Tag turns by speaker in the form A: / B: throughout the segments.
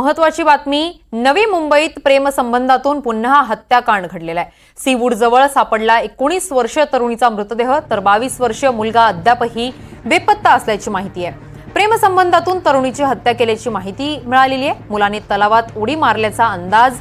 A: महत्वाची बातमी, नवी मुंबईत प्रेमसंबंधातून पुन्हा हत्याकांड घडलेला आहे। सीवूड जवळ सापडला 19 वर्षीय तरुणीचा मृतदेह, तर 22 वर्षीय मुलगा अद्यापही बेपत्ता असल्याची माहिती आहे। प्रेमसंबंधातून तरुणीची हत्या केल्याची माहिती मिळालेली आहे। मुलाने तलावात उडी मारल्याचा अंदाज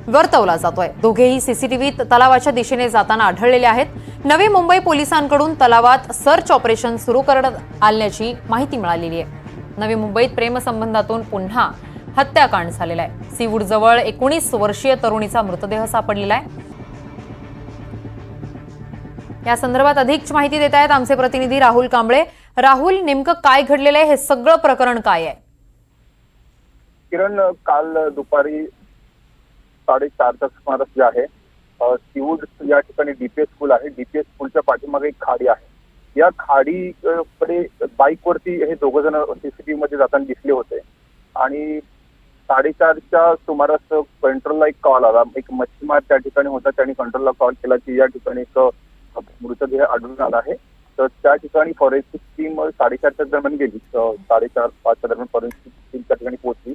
A: वर्तवला जातोय। दोघेही सीसीटीव्हीत तलावाच्या दिशेने जाताना आढळलेले आहेत। नवी मुंबई पोलिसांकडून तलावात सर्च ऑपरेशन सुरू करण्यात आल्याची माहिती मिळालेली आहे। नवी मुंबईत प्रेमसंबंधातून पुन्हा हत्याकांड झालेला आहे। सीवूड जवळ 19 वर्षीय तरुणीचा मृतदेह सापडलेला आहे। या संदर्भात अधिक माहिती देत आहेत आमचे प्रतिनिधी राहुल कांबळे। राहुल, नेमकं काय घडलेलं आहे, हे सगळं प्रकरण काय आहे?
B: किरण, काल दुपारी 4:30च्या सुमारास जे आहे सीवूड या ठिकाणी डीपीएस स्कूल आहे। डीपीएस स्कूलच्या पाठीमागे एक खाडी आहे। या खाडीकडे बाईकवरती हे दोघ जण सीसीटीव्ही मध्ये जाताना दिसले होते आणि 4:30च्या सुमारास कंट्रोलला एक कॉल आला। एक मच्छीमार त्या ठिकाणी होता, त्यांनी कंट्रोलला कॉल केला की या ठिकाणी एक मृतदेह आढळून आला आहे। तर त्या ठिकाणी फॉरेन्सिक टीम 4:30च्या दरम्यान गेली। 4:30-5च्या दरम्यान फॉरेन्सिक टीम त्या ठिकाणी पोहोचली।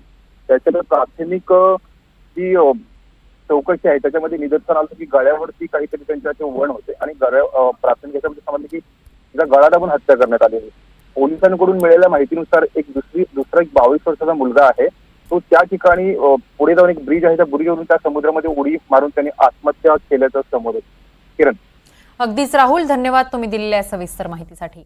B: त्याच्यानंतर प्राथमिक जी चौकशी आहे त्याच्यामध्ये निदर्शन आलं की गळ्यावरती काहीतरी त्यांच्या वण होते आणि प्राथमिक याच्यामध्ये समजलं की तिचा गळा दाबून हत्या करण्यात आली आहे। पोलिसांकडून मिळालेल्या माहितीनुसार दुसरा एक 22 वर्षाचा मुलगा आहे, तो त्या ठिकाणी पुढे जाऊन एक ब्रिज आहे, त्या ब्रिजवरून त्या समुद्रामध्ये उडी मारून त्यांनी आत्महत्या केल्याचं समोर येतं। किरण,
A: अगदीच राहुल, धन्यवाद तुम्ही दिलेल्या सविस्तर माहितीसाठी।